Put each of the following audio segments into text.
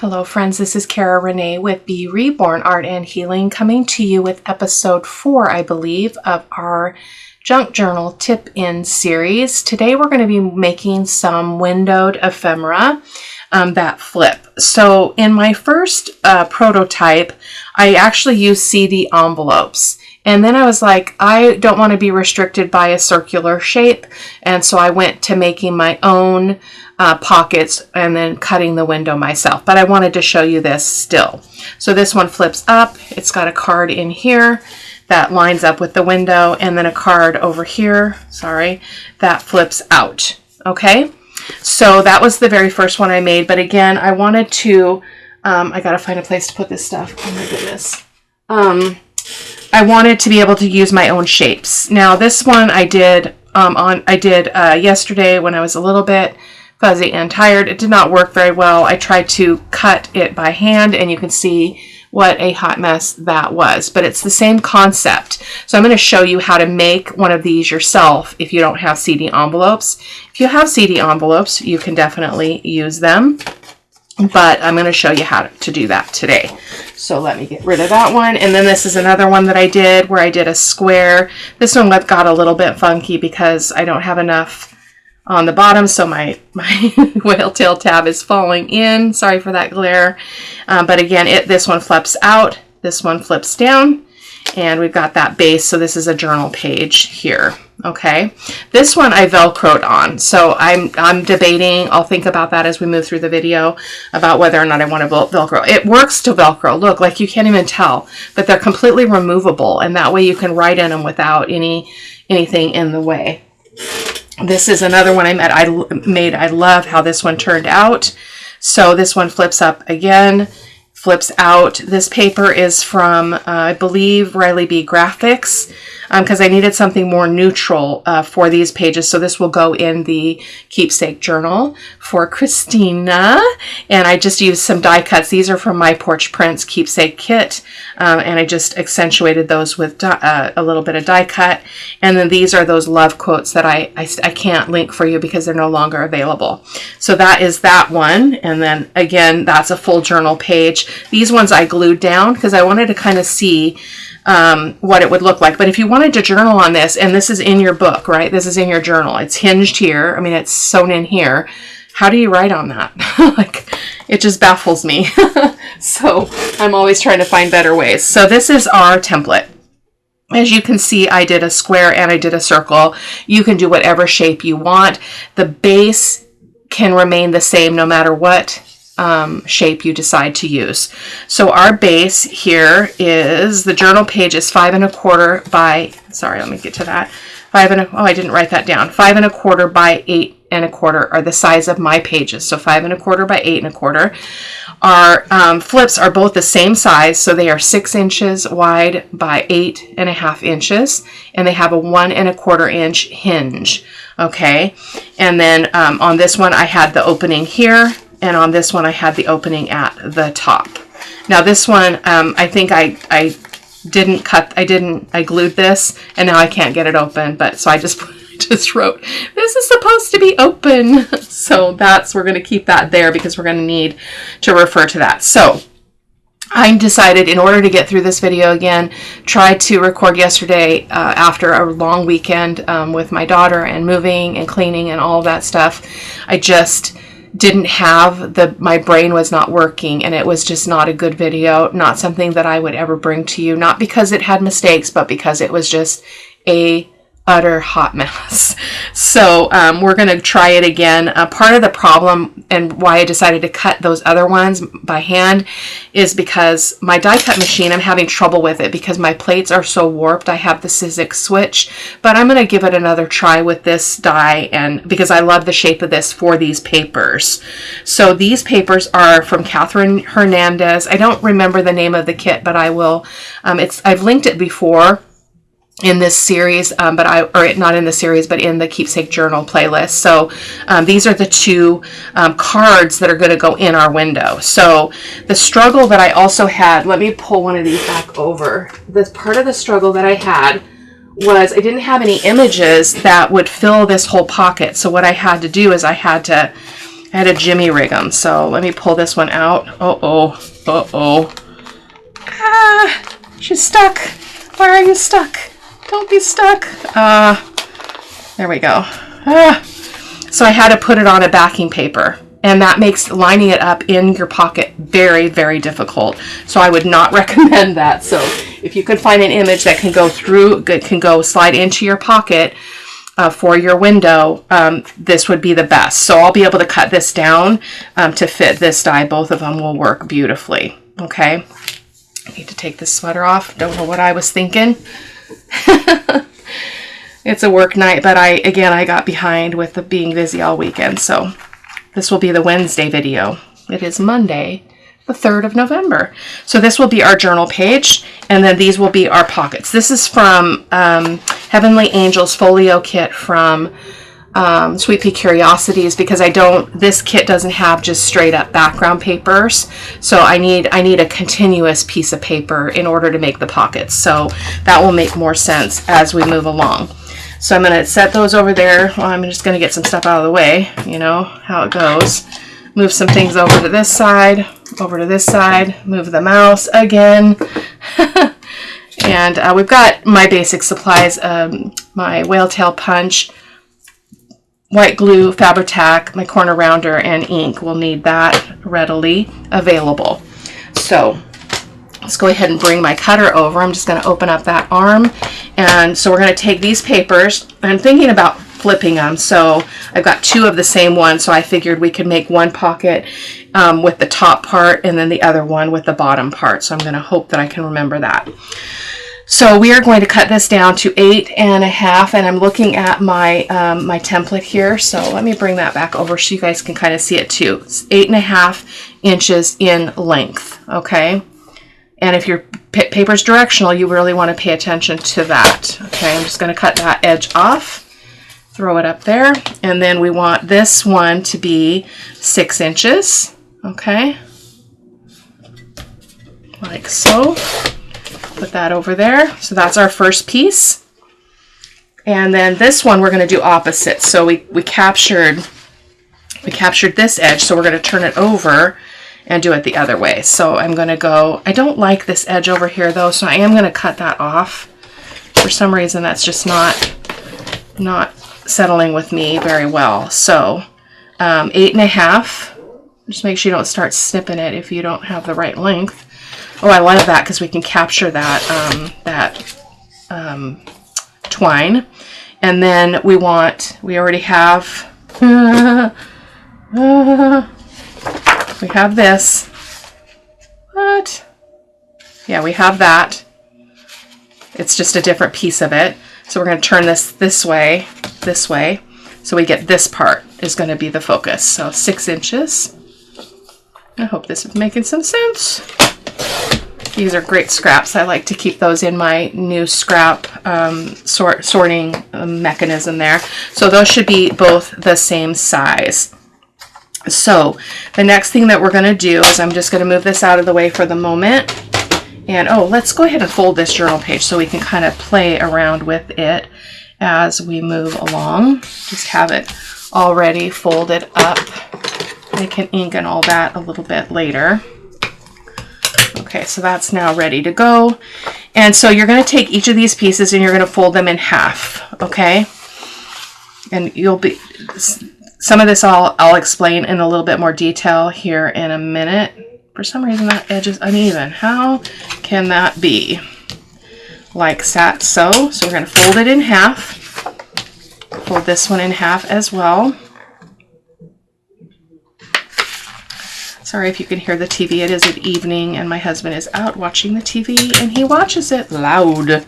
Hello friends, this is Cara-Renee with B.Reborn Art and Healing, coming to you with episode 4, I believe, of our junk journal tip-in series. Today we're going to be making some windowed ephemera that flip. So in my first prototype, I actually used CD envelopes. And then I was like, I don't want to be restricted by a circular shape. And so I went to making my own pockets and then cutting the window myself. But I wanted to show you this still. So this one flips up. It's got a card in here that lines up with the window, and then a card over here, that flips out. Okay, so that was the very first one I made. But again, I wanted to, I gotta find a place to put this stuff. Oh my goodness. I wanted to be able to use my own shapes. Now this one I did yesterday when I was a little bit fuzzy and tired. It did not work very well. I tried to cut it by hand, and you can see what a hot mess that was. But it's the same concept. So I'm going to show you how to make one of these yourself if you don't have CD envelopes. If you have CD envelopes, you can definitely use them. But I'm going to show you how to do that today. So let me get rid of that one. And then this is another one that I did where I did a square. This one got a little bit funky because I don't have enough on the bottom, so my whale tail tab is falling in. Sorry for that glare. But again, this one flips out, this one flips down, and we've got that base. So this is a journal page here. Okay, this one I Velcroed on, so I'm debating. I'll think about that as we move through the video about whether or not I want to Velcro. It works to Velcro. Look, like you can't even tell, but they're completely removable, and that way you can write in them without anything in the way. This is another one I made. I love how this one turned out. So this one flips up again, flips out. This paper is from, I believe, Riley B. Graphics, because I needed something more neutral for these pages. So this will go in the keepsake journal for Christina. And I just used some die cuts. These are from My Porch Prints keepsake kit. And I just accentuated those with a little bit of die cut. And then these are those love quotes that I can't link for you because they're no longer available. So that is that one. And then again, that's a full journal page. These ones I glued down because I wanted to kind of see what it would look like. But if you wanted to journal on this, and this is in your book, right? This is in your journal. It's hinged here. I mean, it's sewn in here. How do you write on that? Like, it just baffles me. So I'm always trying to find better ways. So this is our template. As you can see, I did a square and I did a circle. You can do whatever shape you want. The base can remain the same no matter what shape you decide to use. So our base here is, the journal page is 5 1/4 by, let me get to that. I didn't write that down. 5 1/4 by 8 1/4 are the size of my pages. So 5 1/4 by 8 1/4. Our flips are both the same size. So they are 6 inches wide by 8.5 inches. And they have a 1 1/4 inch hinge. Okay. And then on this one, I had the opening here. And on this one, I had the opening at the top. Now this one, I think I glued this, and now I can't get it open. But so I just wrote, this is supposed to be open. So we're going to keep that there because we're going to need to refer to that. So I decided, in order to get through this video again, tried to record yesterday after a long weekend with my daughter and moving and cleaning and all of that stuff. I just didn't have my brain was not working, and it was just not a good video, not something that I would ever bring to you, not because it had mistakes, but because it was just a utter hot mess. So we're going to try it again. Part of the problem and why I decided to cut those other ones by hand is because my die cut machine, I'm having trouble with it because my plates are so warped. I have the Sizzix switch, but I'm going to give it another try with this die, and because I love the shape of this for these papers. So these papers are from Catherine Hernandez. I don't remember the name of the kit, but I will. I've linked it before in this series, not in the series, but in the Keepsake Journal playlist. So these are the two cards that are going to go in our window. So the struggle that I also had, let me pull one of these back over. This part of the struggle that I had was I didn't have any images that would fill this whole pocket. So what I had to do is I had to I had to jimmy rig them. So let me pull this one out. Uh-oh. Ah, she's stuck. Why are you stuck? Don't be stuck. There we go. So I had to put it on a backing paper, and that makes lining it up in your pocket very, very difficult. So I would not recommend that. So if you could find an image that can go through, can go slide into your pocket for your window, this would be the best. So I'll be able to cut this down to fit this die. Both of them will work beautifully. Okay. I need to take this sweater off. Don't know what I was thinking. It's a work night, but I got behind with the being busy all weekend. So this will be the Wednesday video. It is Monday, the 3rd of November. So this will be our journal page, and then these will be our pockets. This is from Heavenly Angels Folio Kit from Sweet Pea Curiosities, because this kit doesn't have just straight up background papers. So I need a continuous piece of paper in order to make the pockets. So that will make more sense as we move along. So I'm going to set those over there. Well, I'm just going to get some stuff out of the way. You know how it goes. Move some things over to this side, move the mouse again. And we've got my basic supplies, my whale tail punch, white glue, Fabri-Tac, my corner rounder, and ink. We'll need that readily available. So let's go ahead and bring my cutter over. I'm just going to open up that arm. And so we're going to take these papers. I'm thinking about flipping them. So I've got 2 of the same one. So I figured we could make one pocket with the top part and then the other one with the bottom part. So I'm going to hope that I can remember that. So we are going to cut this down to 8.5, and I'm looking at my my template here. So let me bring that back over so you guys can kind of see it too. It's 8.5 inches in length, okay? And if your paper's directional, you really want to pay attention to that. Okay, I'm just going to cut that edge off, throw it up there, and then we want this one to be 6 inches, okay? Like so. Put that over there. So that's our first piece. And then this one we're going to do opposite. So we captured this edge, so we're going to turn it over and do it the other way. So I'm going to go, I don't like this edge over here though, so I am going to cut that off. For some reason that's just not settling with me very well. So 8.5. Just make sure you don't start snipping it if you don't have the right length. Oh, I love that because we can capture that twine. And then we already have, we have this. What? Yeah, we have that. It's just a different piece of it. So we're going to turn this way. So we get this part is going to be the focus. So 6 inches. I hope this is making some sense. These are great scraps. I like to keep those in my new scrap sorting mechanism there. So those should be both the same size. So the next thing that we're going to do is I'm just going to move this out of the way for the moment. And let's go ahead and fold this journal page so we can kind of play around with it as we move along. Just have it already folded up. I can ink and all that a little bit later. Okay, so that's now ready to go. And so you're going to take each of these pieces and you're going to fold them in half, okay? And some of this I'll explain in a little bit more detail here in a minute. For some reason that edge is uneven. How can that be? Like that, so. So we're going to fold it in half. Fold this one in half as well. Sorry if you can hear the TV. It is an evening and my husband is out watching the TV and he watches it loud.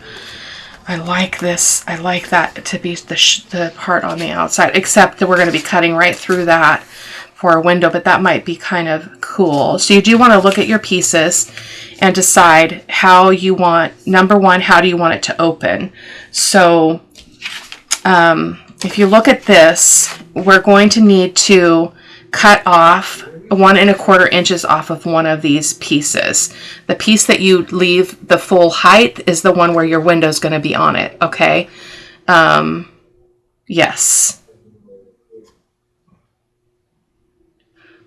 I like this. I like that to be the part on the outside, except that we're going to be cutting right through that for a window, but that might be kind of cool. So you do want to look at your pieces and decide how you want, number one, how do you want it to open? So if you look at this, we're going to need to cut off 1 1/4 inches off of one of these pieces. The piece that you leave the full height is the one where your window is going to be on it, okay? Yes.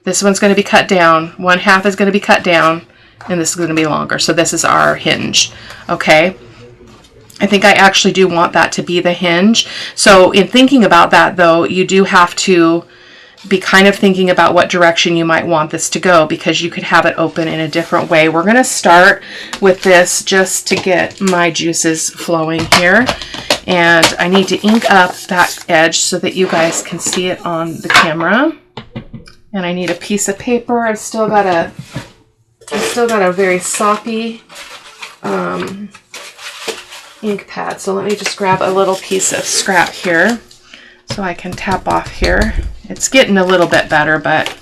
This one's going to be cut down. 1/2 is going to be cut down, and this is going to be longer. So this is our hinge, okay? I think I actually do want that to be the hinge. So in thinking about that, though, you do have to be kind of thinking about what direction you might want this to go, because you could have it open in a different way. We're going to start with this just to get my juices flowing here. And I need to ink up that edge so that you guys can see it on the camera. And I need a piece of paper. I've still got a very soppy ink pad. So let me just grab a little piece of scrap here so I can tap off here. It's getting a little bit better, but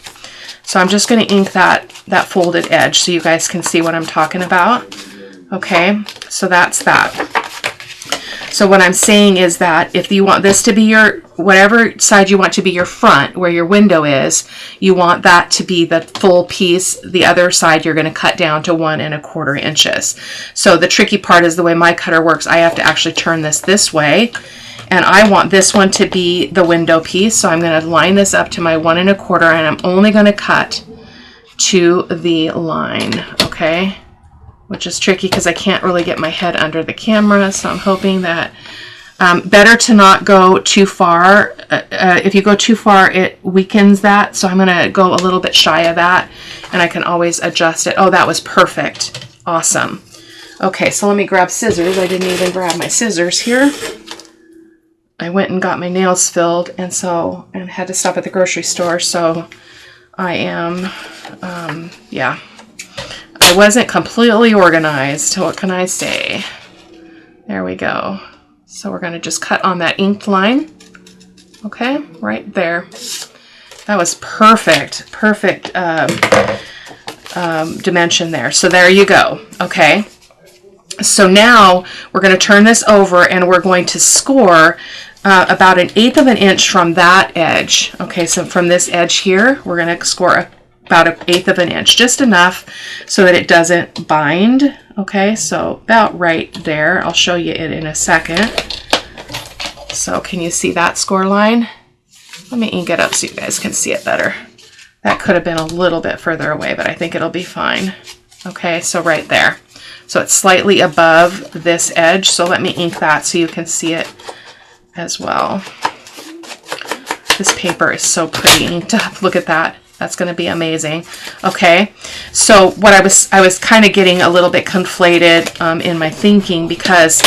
so I'm just going to ink that folded edge so you guys can see what I'm talking about. Okay, so that's that. So what I'm saying is that if you want this to be your, whatever side you want to be your front, where your window is, you want that to be the full piece. The other side you're going to cut down to 1 1/4 inches. So the tricky part is the way my cutter works, I have to actually turn this way. And I want this one to be the window piece. So I'm going to line this up to my 1 1/4, and I'm only going to cut to the line, okay? Which is tricky because I can't really get my head under the camera. So I'm hoping that better to not go too far. If you go too far, it weakens that. So I'm going to go a little bit shy of that, and I can always adjust it. Oh, that was perfect. Awesome. Okay, so let me grab scissors. I didn't even grab my scissors here. I went and got my nails filled, and had to stop at the grocery store. So I am, yeah. I wasn't completely organized. What can I say? There we go. So we're going to just cut on that inked line. Okay, right there. That was perfect, perfect dimension there. So there you go. Okay. So now we're going to turn this over, and we're going to score about 1/8 of an inch from that edge. Okay, so from this edge here, we're going to score about 1/8 of an inch, just enough so that it doesn't bind. Okay, so about right there. I'll show you it in a second. So can you see that score line? Let me ink it up so you guys can see it better. That could have been a little bit further away, but I think it'll be fine. Okay, so right there. So it's slightly above this edge. So let me ink that so you can see it as well. This paper is so pretty inked up. Look at that. That's going to be amazing. Okay, so what I was kind of getting a little bit conflated in my thinking, because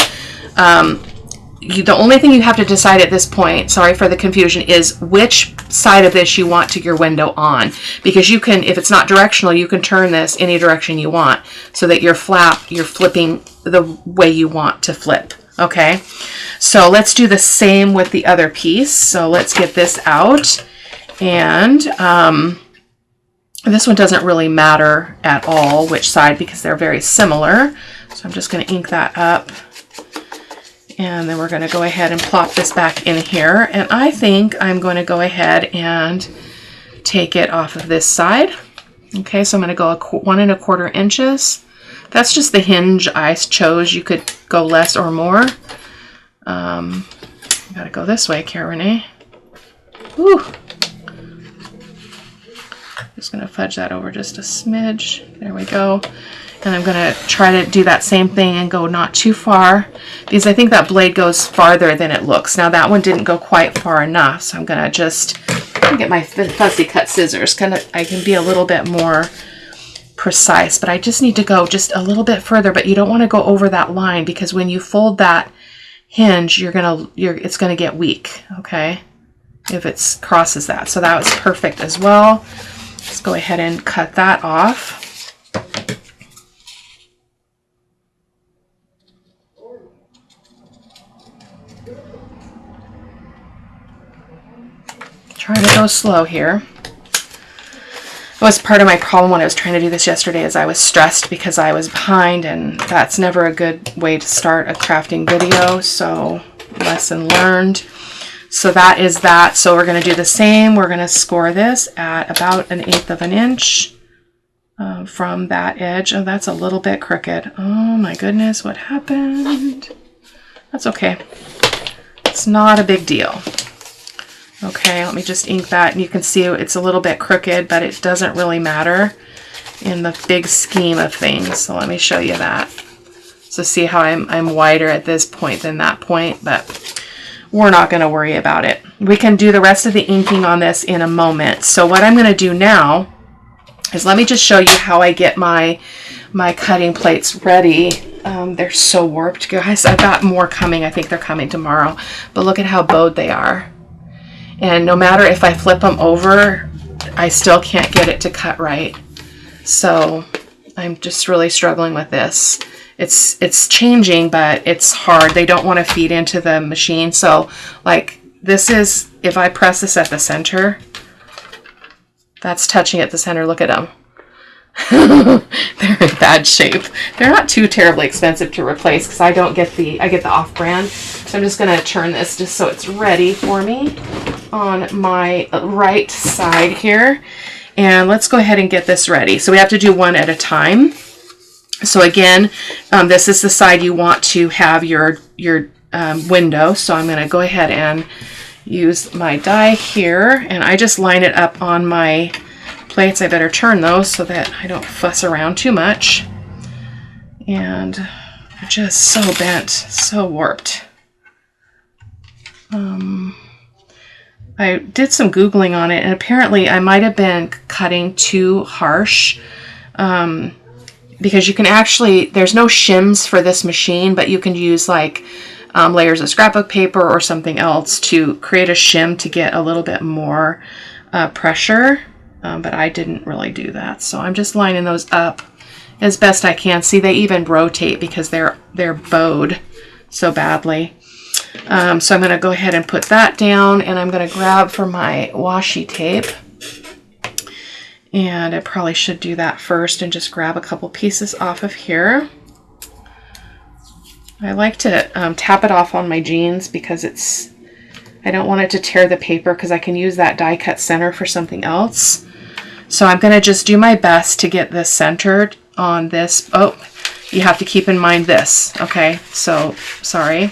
the only thing you have to decide at this point, sorry for the confusion, is which side of this you want to your window on. Because you can, if it's not directional, you can turn this any direction you want so that your flap, you're flipping the way you want to flip. Okay, so let's do the same with the other piece. So let's get this out. And this one doesn't really matter at all which side, because they're very similar. So I'm just going to ink that up. And then we're going to go ahead and plop this back in here. And I think I'm going to go ahead and take it off of this side. Okay, so I'm going to go 1 1/4 inches. That's just the hinge I chose. You could go less or more. Got to go this way, Cara-Renee. Woo! Just going to fudge that over just a smidge. There we go. And I'm going to try to do that same thing and go not too far, because I think that blade goes farther than it looks. Now that one didn't go quite far enough, so I'm going to just get my fussy cut scissors. I can be a little bit more precise, but I just need to go just a little bit further. But you don't want to go over that line, because when you fold that hinge, it's going to get weak. Okay, if it crosses that. So that was perfect as well. Let's go ahead and cut that off. Trying to go slow here. That was part of my problem when I was trying to do this yesterday, is I was stressed because I was behind, and that's never a good way to start a crafting video. So lesson learned. So that is that. So we're going to do the same. We're going to score this at about 1/8 of an inch from that edge. Oh, that's a little bit crooked. Oh my goodness, what happened? That's okay. It's not a big deal. Okay, let me just ink that, and you can see it's a little bit crooked, but it doesn't really matter in the big scheme of things. So let me show you that. So see how I'm wider at this point than that point, but we're not going to worry about it. We can do the rest of the inking on this in a moment. So what I'm going to do now is let me just show you how I get my cutting plates ready. They're so warped, guys. I've got more coming. I think they're coming tomorrow, but look at how bowed they are. And no matter if I flip them over, I still can't get it to cut right. So I'm just really struggling with this. It's changing, but it's hard. They don't want to feed into the machine. So like this is, if I press this at the center, that's touching at the center. Look at them. They're in bad shape. They're not too terribly expensive to replace because I get the off-brand. So I'm just going to turn this just so it's ready for me on my right side here. And let's go ahead and get this ready. So we have to do one at a time. So again, this is the side you want to have your window. So I'm going to go ahead and use my die here, and I just line it up on my plates. I better turn those so that I don't fuss around too much. And they're just so bent, so warped. I did some Googling on it, and apparently I might have been cutting too harsh. Because you can actually, there's no shims for this machine, but you can use like layers of scrapbook paper or something else to create a shim to get a little bit more pressure. But I didn't really do that. So I'm just lining those up as best I can. See, they even rotate because they're bowed so badly. So I'm going to go ahead and put that down, and I'm going to grab for my washi tape. And I probably should do that first and just grab a couple pieces off of here. I like to tap it off on my jeans because I don't want it to tear the paper because I can use that die cut center for something else. So I'm going to just do my best to get this centered on this. Oh, you have to keep in mind this. Okay, so sorry.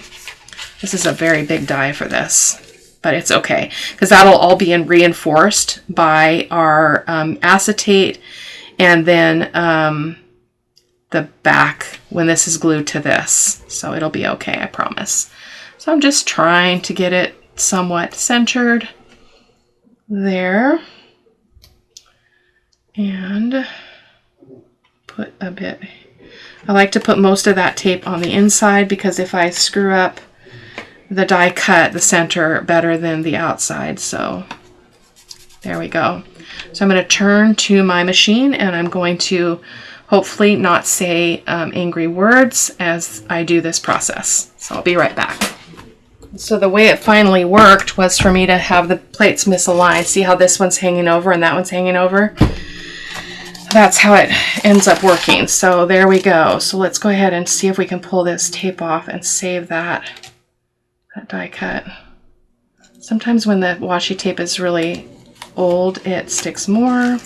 This is a very big die for this. But it's okay, because that'll all be reinforced by our acetate, and then the back when this is glued to this. So it'll be okay, I promise. So I'm just trying to get it somewhat centered there. And put a bit, I like to put most of that tape on the inside, because if I screw up the die cut the center better than the outside. So there we go. So I'm going to turn to my machine, and I'm going to hopefully not say angry words as I do this process. So I'll be right back. So the way it finally worked was for me to have the plates misaligned. See how this one's hanging over and that one's hanging over? That's how it ends up working. So there we go. So let's go ahead and see if we can pull this tape off and save that die cut. Sometimes when the washi tape is really old, it sticks more.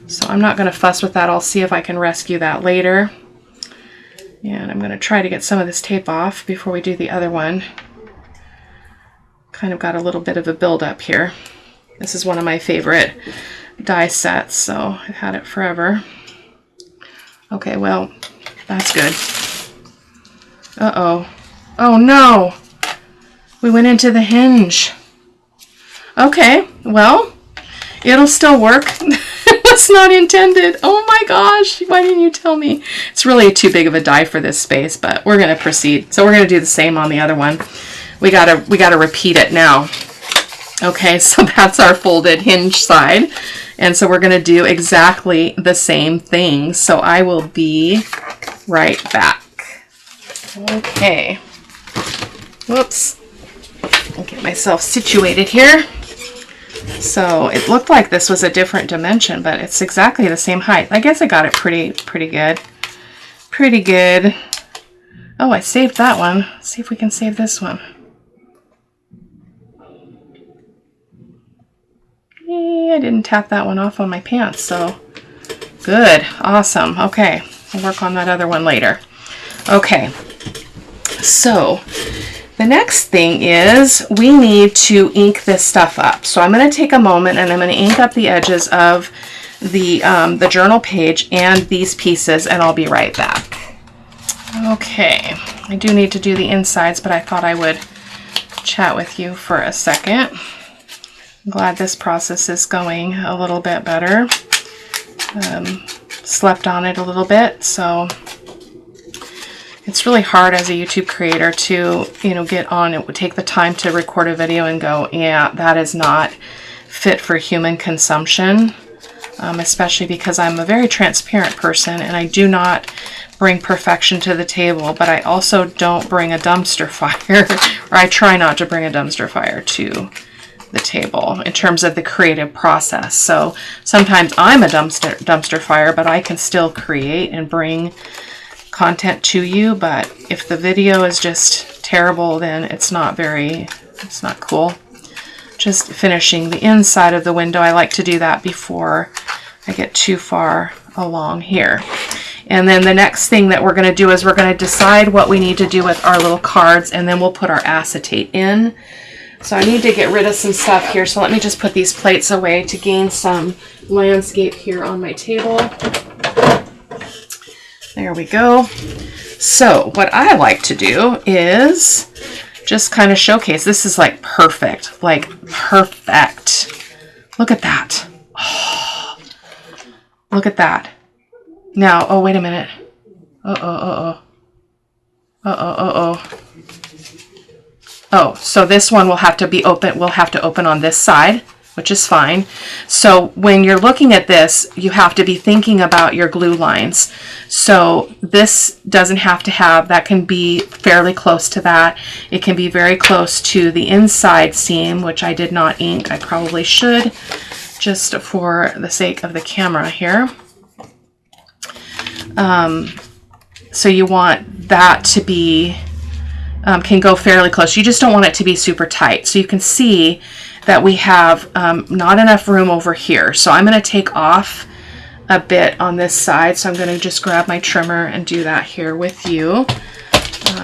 So I'm not going to fuss with that. I'll see if I can rescue that later. And I'm going to try to get some of this tape off before we do the other one. Kind of got a little bit of a buildup here. This is one of my favorite die sets, so I've had it forever. Okay, well, that's good. Uh-oh. Oh no! We went into the hinge. Okay, well, it'll still work. That's not intended. Oh my gosh, why didn't you tell me? It's really too big of a die for this space, but we're going to proceed. So we're going to do the same on the other one. We gotta repeat it now. Okay, so that's our folded hinge side. And so we're going to do exactly the same thing. So I will be right back. Okay. Whoops. I'll get myself situated here. So it looked like this was a different dimension, but it's exactly the same height. I guess I got it pretty good. Pretty good. Oh, I saved that one. Let's see if we can save this one. I didn't tap that one off on my pants, so good. Awesome. Okay, I'll work on that other one later. Okay, so The next thing is we need to ink this stuff up. So I'm going to take a moment and I'm going to ink up the edges of the journal page and these pieces, and I'll be right back. Okay, I do need to do the insides, but I thought I would chat with you for a second. I'm glad this process is going a little bit better. Slept on it a little bit, so it's really hard as a YouTube creator to, get on. It would take the time to record a video and go, yeah, that is not fit for human consumption, especially because I'm a very transparent person and I do not bring perfection to the table, but I also don't bring a dumpster fire, or I try not to bring a dumpster fire to the table in terms of the creative process. So sometimes I'm a dumpster fire, but I can still create and bring content to you. But if the video is just terrible, then it's not cool. Just finishing the inside of the window. I like to do that before I get too far along here. And then the next thing that we're going to do is we're going to decide what we need to do with our little cards, and then we'll put our acetate in. So I need to get rid of some stuff here. So let me just put these plates away to gain some landscape here on my table. There we go. So what I like to do is just kind of showcase. This is like perfect, Look at that. Oh, look at that. Now, oh, wait a minute. Oh, so this one will have to be open. We'll have to open on this side, which is fine. So when you're looking at this, you have to be thinking about your glue lines. So this doesn't have to have, that can be fairly close to that. It can be very close to the inside seam, which I did not ink. I probably should, just for the sake of the camera here. So you want that to be, can go fairly close. You just don't want it to be super tight. So you can see that we have not enough room over here. So I'm going to take off a bit on this side. So I'm going to just grab my trimmer and do that here with you.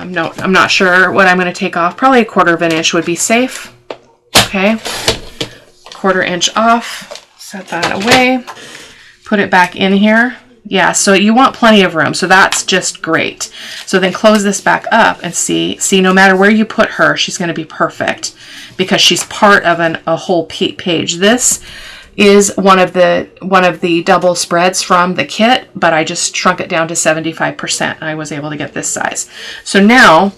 No, I'm not sure what I'm going to take off. Probably 1/4 of an inch would be safe. Okay, 1/4 inch off. Set that away. Put it back in here. Yeah, so you want plenty of room, so that's just great. So then close this back up and see, no matter where you put her, she's going to be perfect because she's part of a whole page. This is one of the double spreads from the kit, but I just shrunk it down to 75%. I was able to get this size. So now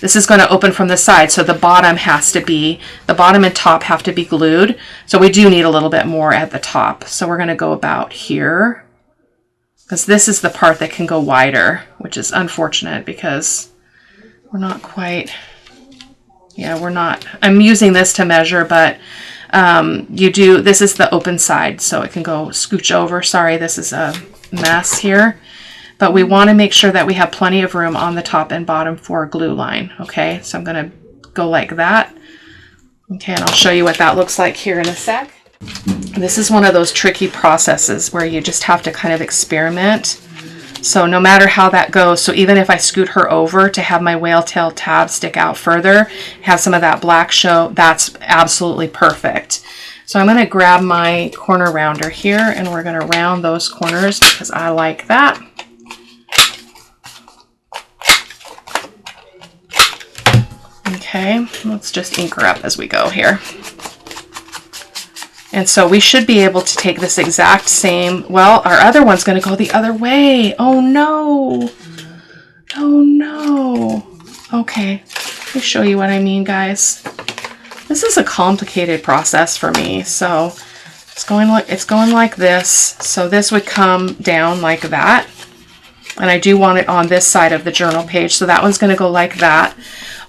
this is going to open from the side, so the bottom and top have to be glued. So we do need a little bit more at the top. So we're going to go about here, because this is the part that can go wider, which is unfortunate because we're not quite, I'm using this to measure, but this is the open side, so it can go scooch over. Sorry, this is a mess here. But we want to make sure that we have plenty of room on the top and bottom for a glue line. Okay, so I'm going to go like that. Okay, and I'll show you what that looks like here in a sec. This is one of those tricky processes where you just have to kind of experiment. So no matter how that goes, so even if I scoot her over to have my whale tail tab stick out further, have some of that black show, that's absolutely perfect. So I'm going to grab my corner rounder here and we're going to round those corners because I like that. Okay, let's just ink her up as we go here. And so we should be able to take this exact same, well, our other one's going to go the other way. Oh no. Oh no. Okay, let me show you what I mean, guys. This is a complicated process for me. So it's going like this. So this would come down like that. And I do want it on this side of the journal page. So that one's going to go like that.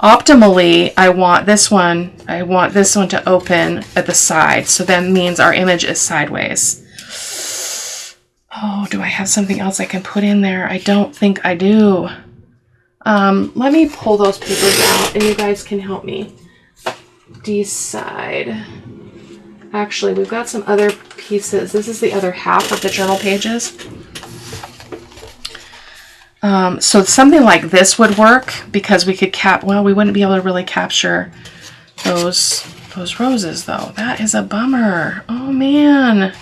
Optimally, I want this one to open at the side. So that means our image is sideways. Oh, do I have something else I can put in there? I don't think I do. Let me pull those papers out and you guys can help me decide. Actually, we've got some other pieces. This is the other half of the journal pages. So something like this would work because we could well, we wouldn't be able to really capture those roses though. That is a bummer. Oh man.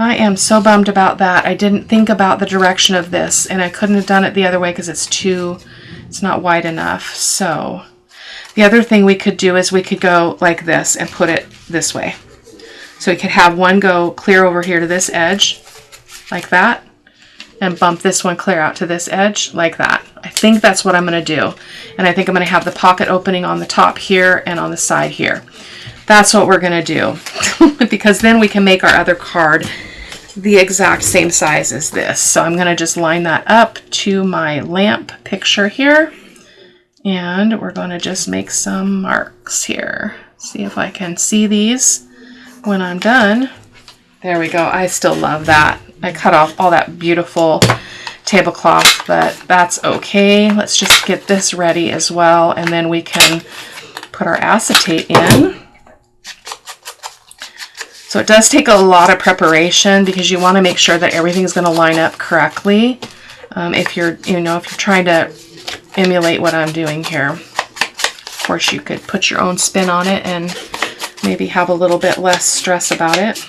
I am so bummed about that. I didn't think about the direction of this, and I couldn't have done it the other way because it's not wide enough. So the other thing we could do is we could go like this and put it this way. So we could have one go clear over here to this edge like that, and bump this one clear out to this edge like that. I think that's what I'm going to do. And I think I'm going to have the pocket opening on the top here and on the side here. That's what we're going to do because then we can make our other card the exact same size as this. So I'm going to just line that up to my lamp picture here. And we're going to just make some marks here. See if I can see these when I'm done. There we go. I still love that. I cut off all that beautiful tablecloth, but that's okay. Let's just get this ready as well, and then we can put our acetate in. So it does take a lot of preparation because you want to make sure that everything's going to line up correctly. If you're trying to emulate what I'm doing here, of course you could put your own spin on it and maybe have a little bit less stress about it.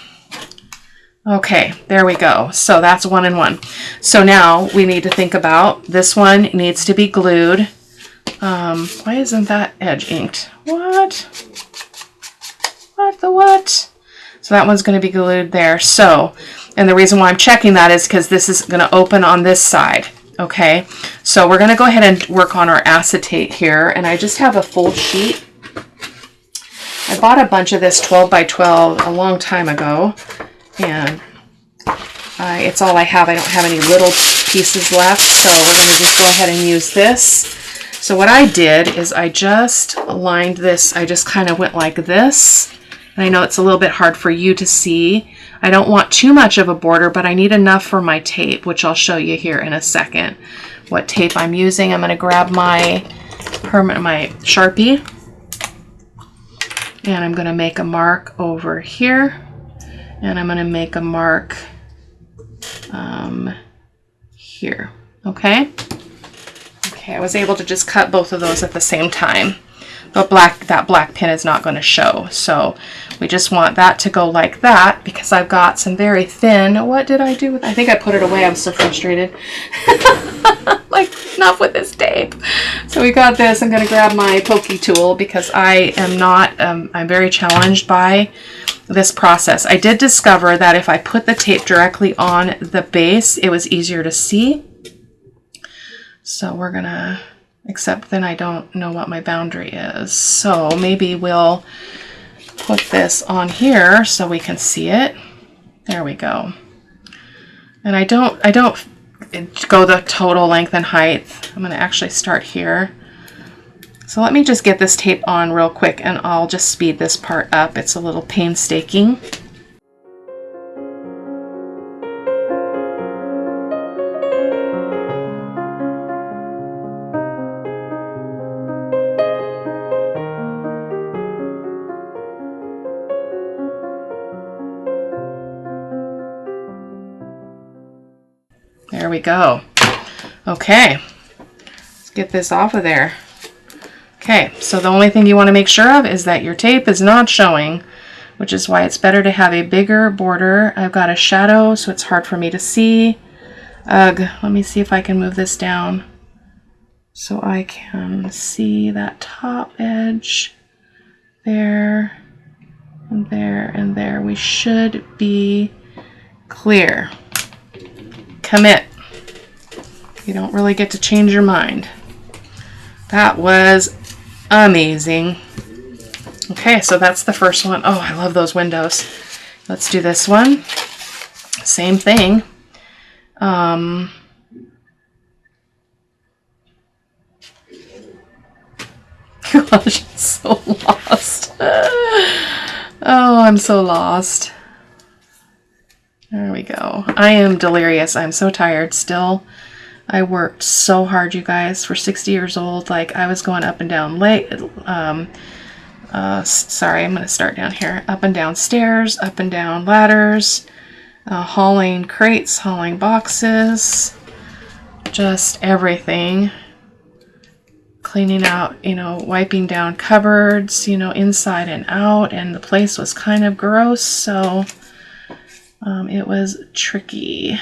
Okay, there we go. So that's 1 and 1. So now we need to think about this one needs to be glued. Why isn't that edge inked? What? What? So that one's going to be glued there. So, and the reason why I'm checking that is because this is going to open on this side. Okay, so we're going to go ahead and work on our acetate here. And I just have a full sheet. I bought a bunch of this 12 by 12 a long time ago. And it's all I have. I don't have any little pieces left. So we're going to just go ahead and use this. So what I did is I just lined this. I just kind of went like this. And I know it's a little bit hard for you to see. I don't want too much of a border, but I need enough for my tape, which I'll show you here in a second. What tape I'm using. I'm going to grab my Sharpie. And I'm going to make a mark over here. And I'm going to make a mark here. Okay? Okay, I was able to just cut both of those at the same time. But that black pin is not going to show. So we just want that to go like that because I've got some very thin. What did I do with? I think I put it away. I'm so frustrated. Like, enough with this tape. So we got this. I'm going to grab my pokey tool because I am not, I'm very challenged by this process. I did discover that if I put the tape directly on the base, it was easier to see. So we're going to, except then I don't know what my boundary is. So maybe we'll put this on here so we can see it. There we go. And I don't go the total length and height. I'm going to actually start here. So let me just get this tape on real quick and I'll just speed this part up. It's a little painstaking. There we go. Okay, let's get this off of there. Okay, so the only thing you want to make sure of is that your tape is not showing, which is why it's better to have a bigger border. I've got a shadow, so it's hard for me to see. Ugh, let me see if I can move this down so I can see that top edge there, and there, and there. We should be clear. Commit. You don't really get to change your mind. That was amazing. Okay, so that's the first one. Oh, I love those windows. Let's do this one. Same thing. Gosh, I'm so lost. Oh, I'm so lost. There we go. I am delirious. I'm so tired still. I worked so hard, you guys, for 60 years old. Like, I was going up and down sorry, I'm going to start down here. Up and down stairs, up and down ladders, hauling crates, hauling boxes. just everything. Cleaning out, you know, wiping down cupboards, you know, inside and out, and the place was kind of gross, so it was tricky.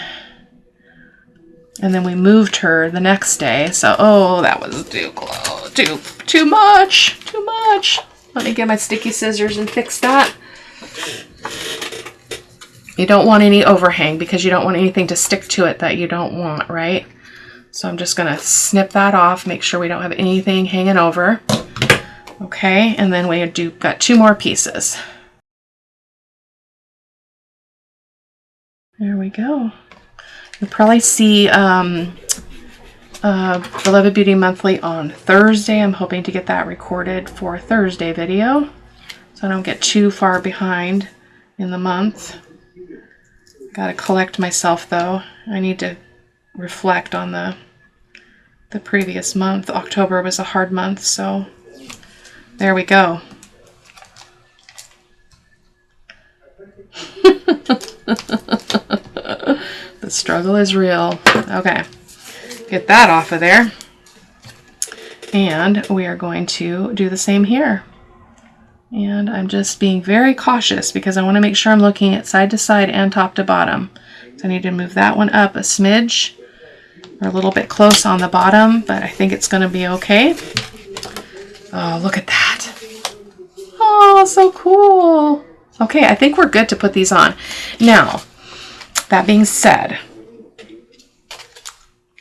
And then we moved her the next day, so oh, that was too close, too much. Let me get my sticky scissors and fix that. You don't want any overhang because you don't want anything to stick to it that you don't want, right? So I'm just going to snip that off, make sure we don't have anything hanging over. Okay, and then we got 2 more pieces. There we go. You'll probably see Beloved Beauty Monthly on Thursday. I'm hoping to get that recorded for a Thursday video, so I don't get too far behind in the month. Gotta collect myself though. I need to reflect on the previous month. October was a hard month, so there we go. The struggle is real. Okay, get that off of there. And we are going to do the same here. And I'm just being very cautious because I want to make sure I'm looking at side to side and top to bottom. So I need to move that one up a smidge. We're a little bit close on the bottom, but I think it's going to be okay. Oh, look at that. Oh, so cool. Okay, I think we're good to put these on. Now, that being said,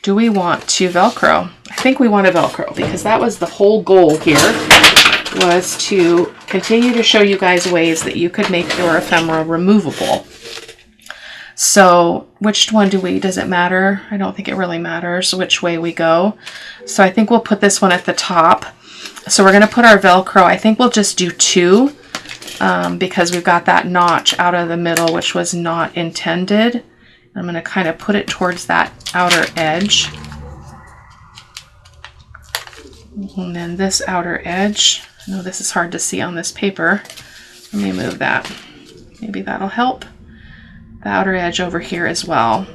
do we want to Velcro? I think we want to Velcro because that was the whole goal here, was to continue to show you guys ways that you could make your ephemera removable. So which one does it matter? I don't think it really matters which way we go. So I think we'll put this one at the top. So we're going to put our Velcro, I think we'll just do 2 because we've got that notch out of the middle, which was not intended. I'm going to kind of put it towards that outer edge. And then this outer edge, I know this is hard to see on this paper. Let me move that. Maybe that'll help. The outer edge over here as well.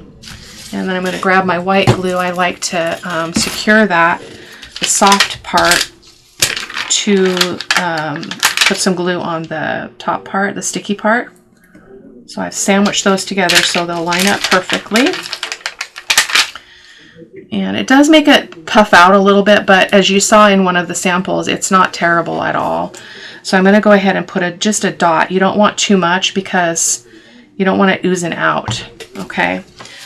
And then I'm going to grab my white glue. I like to secure the soft part, to put some glue on the top part, the sticky part. So I've sandwiched those together so they'll line up perfectly. And it does make it puff out a little bit, but as you saw in one of the samples, it's not terrible at all. So I'm going to go ahead and put just a dot. You don't want too much because you don't want it oozing out. Okay,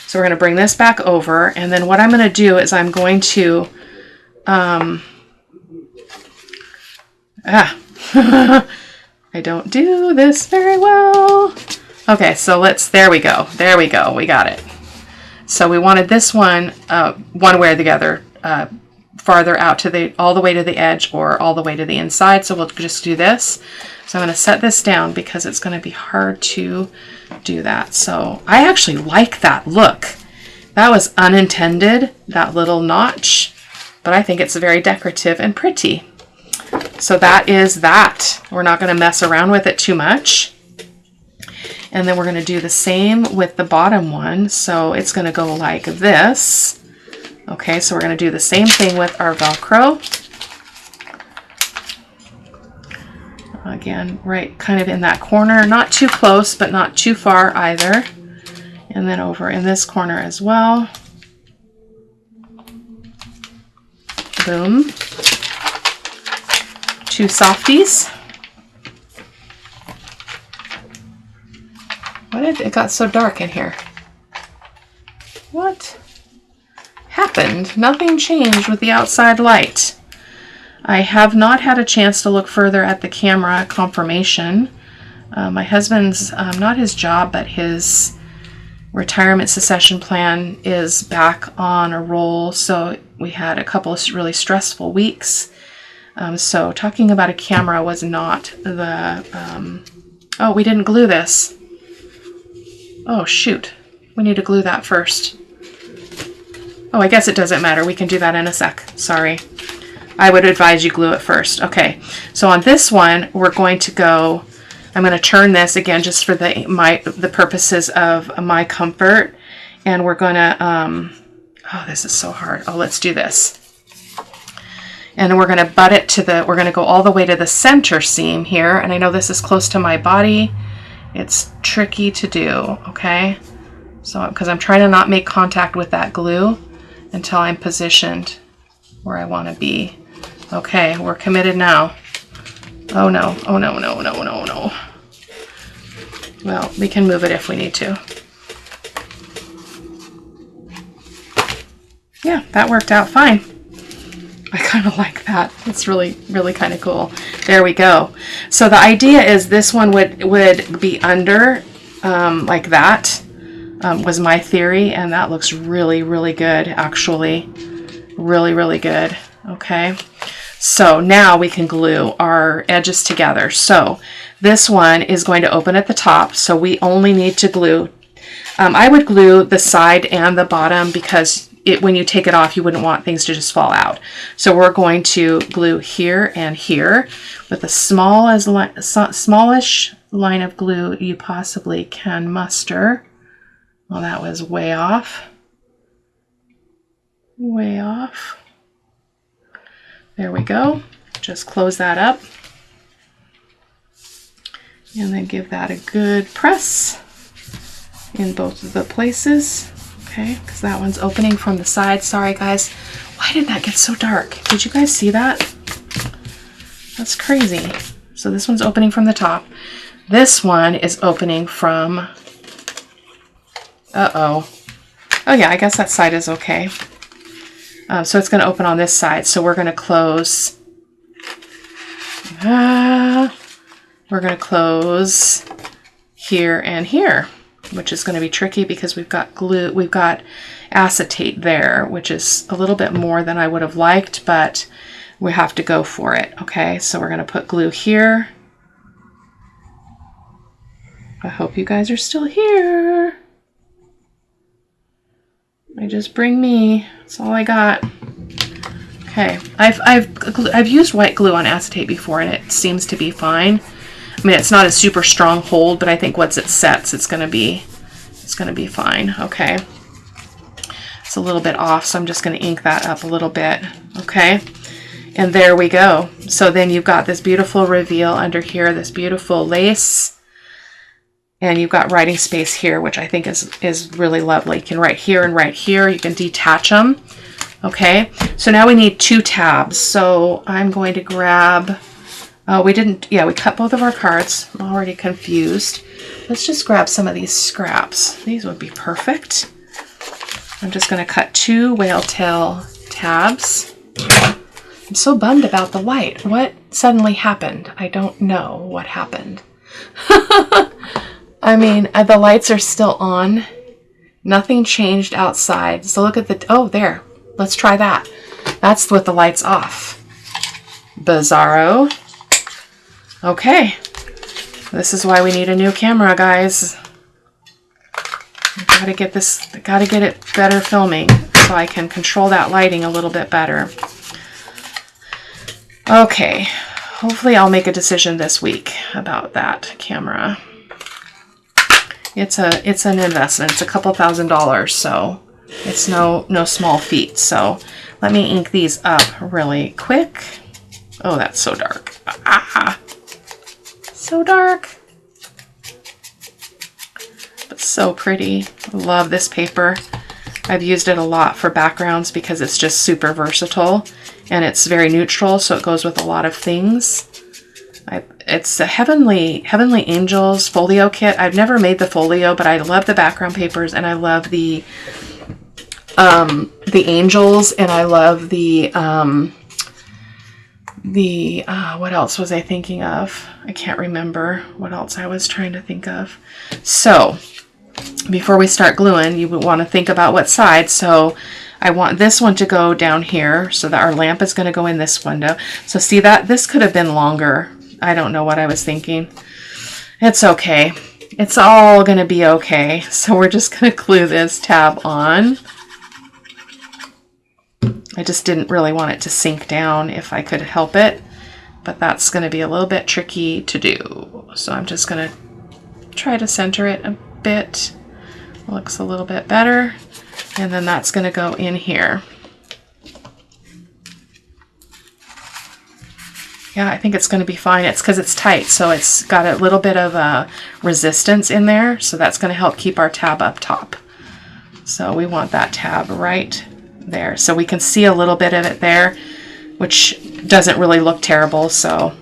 so we're going to bring this back over, and then what I'm going to do is I'm going to I don't do this very well. Okay, so there we go, we got it. So we wanted this one one way or the other, farther out to all the way to the edge or all the way to the inside. So we'll just do this. So I'm going to set this down because it's going to be hard to do that. So I actually like that look. That was unintended, that little notch, but I think it's very decorative and pretty. So that is that. We're not going to mess around with it too much. And then we're going to do the same with the bottom one. So it's going to go like this. Okay, so we're going to do the same thing with our Velcro. Again, right kind of in that corner, not too close, but not too far either. And then over in this corner as well. Boom. 2 softies. Why did it got so dark in here? What happened? Nothing changed with the outside light. I have not had a chance to look further at the camera confirmation. My husband's, not his job, but his retirement succession plan is back on a roll. So we had a couple of really stressful weeks. So talking about a camera was not the, oh, we didn't glue this. Oh, shoot. We need to glue that first. Oh, I guess it doesn't matter. We can do that in a sec. Sorry. I would advise you glue it first. Okay, so on this one, we're going to go, I'm going to turn this again just for the purposes of my comfort. And we're going to Oh, this is so hard. Oh, let's do this. And then we're going to butt it to the, we're going to go all the way to the center seam here. And I know this is close to my body. It's tricky to do, okay? So, because I'm trying to not make contact with that glue until I'm positioned where I want to be. Okay, we're committed now. Oh no, oh no, no, no, no, no. Well, we can move it if we need to. Yeah, that worked out fine. I kind of like that. It's really, really kind of cool. There we go. So the idea is this one would be under like that was my theory, and that looks really, really good, actually. Really, really good. Okay. So now we can glue our edges together. So this one is going to open at the top, so we only need to glue. I would glue the side and the bottom because when you take it off, you wouldn't want things to just fall out. So we're going to glue here and here with the smallish line of glue you possibly can muster. Well, that was way off. Way off. There we go. Just close that up. And then give that a good press in both of the places. Okay, because that one's opening from the side. Sorry guys, why did that get so dark? Did you guys see that? That's crazy. So this one's opening from the top. This one is opening from, oh yeah, I guess that side is okay. So it's going to open on this side. So we're going to close, we're going to close here and here, which is going to be tricky because we've got glue, we've got acetate there, which is a little bit more than I would have liked, but we have to go for it. Okay, so we're going to put glue here. I hope you guys are still here. Just bring me. That's all I got. Okay, I've used white glue on acetate before, and it seems to be fine. I mean, it's not a super strong hold, but I think once it sets, it's gonna be fine. Okay, it's a little bit off, so I'm just gonna ink that up a little bit. Okay, and there we go. So then you've got this beautiful reveal under here, this beautiful lace, and you've got writing space here, which I think is really lovely. You can write here and write here. You can detach them. Okay, so now we need 2 tabs. So I'm going to grab. We cut both of our cards. I'm already confused. Let's just grab some of these scraps. These would be perfect. I'm just going to cut 2 whale tail tabs. I'm so bummed about the white. What suddenly happened? I don't know what happened. I mean, the lights are still on. Nothing changed outside. So look at the, oh, there. Let's try that. That's with the lights off. Bizarro. Okay, this is why we need a new camera, guys. Gotta get it better filming so I can control that lighting a little bit better. Okay, hopefully I'll make a decision this week about that camera. It's an investment. It's a couple $1,000s, so it's no small feat. So let me ink these up really quick. Oh, that's so dark. Ah. So dark, but so pretty. Love this paper. I've used it a lot for backgrounds because it's just super versatile and it's very neutral, so it goes with a lot of things. It's a Heavenly Angels folio kit. I've never made the folio, but I love the background papers, and I love the angels, and I love the what else was I thinking of? I can't remember what else I was trying to think of. So before we start gluing, you would want to think about what side. So I want this one to go down here so that our lamp is going to go in this window. So see that this could have been longer. I don't know what I was thinking. It's okay. It's all going to be okay. So we're just going to glue this tab on. I just didn't really want it to sink down if I could help it, but that's going to be a little bit tricky to do. So I'm just going to try to center it a bit. Looks a little bit better. And then that's going to go in here. Yeah, I think it's going to be fine. It's because it's tight, so it's got a little bit of resistance in there, so that's going to help keep our tab up top. So we want that tab right there. So we can see a little bit of it there, which doesn't really look terrible, so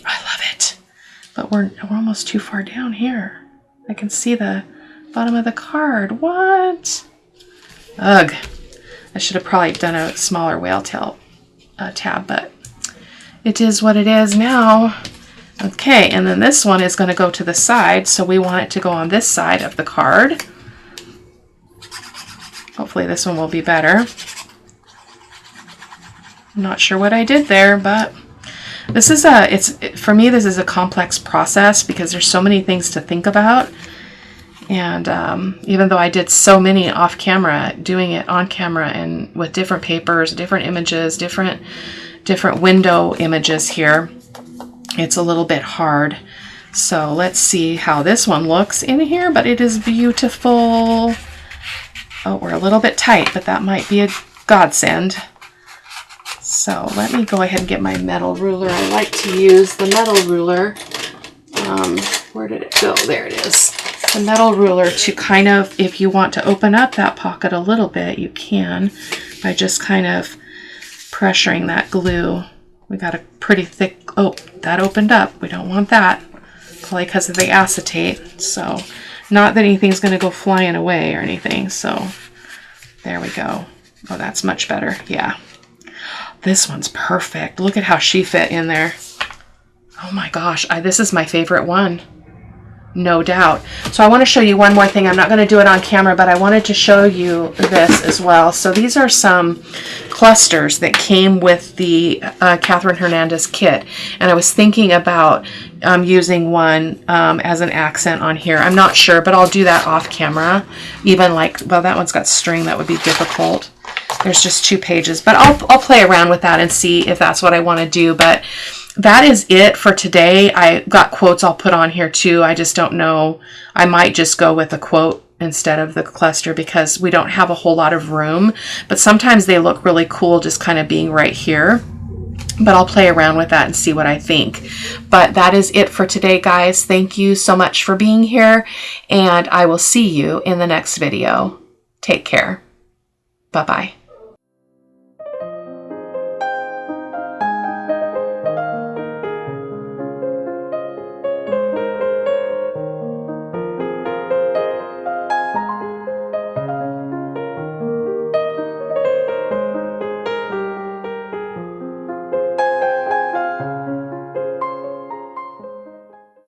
I love it. But we're almost too far down here. I can see the bottom of the card. What? Ugh. I should have probably done a smaller whale tail tab, but it is what it is now. Okay, and then this one is going to go to the side, so we want it to go on this side of the card. Hopefully this one will be better. I'm not sure what I did there, but this is for me, this is a complex process because there's so many things to think about. And even though I did so many off camera, doing it on camera and with different papers, different images, different window images here, it's a little bit hard. So let's see how this one looks in here, but it is beautiful. Oh, we're a little bit tight, but that might be a godsend. So let me go ahead and get my metal ruler. I like to use the metal ruler. Where did it go? There it is. The metal ruler to kind of, if you want to open up that pocket a little bit, you can by just kind of pressuring that glue. We got a pretty thick, oh, that opened up. We don't want that, probably because of the acetate. So not that anything's going to go flying away or anything. So there we go. Oh, that's much better. Yeah. This one's perfect. Look at how she fit in there. Oh my gosh, this is my favorite one. No doubt. So I want to show you one more thing. I'm not going to do it on camera, but I wanted to show you this as well. So these are some clusters that came with the Catherine Hernandez kit. And I was thinking about using one as an accent on here. I'm not sure, but I'll do that off camera. Even like, well, that one's got string. That would be difficult. There's just 2 pages, but I'll play around with that and see if that's what I want to do. But that is it for today. I got quotes I'll put on here too. I just don't know. I might just go with a quote instead of the cluster because we don't have a whole lot of room, but sometimes they look really cool just kind of being right here. But I'll play around with that and see what I think. But that is it for today, guys. Thank you so much for being here, and I will see you in the next video. Take care. Bye-bye.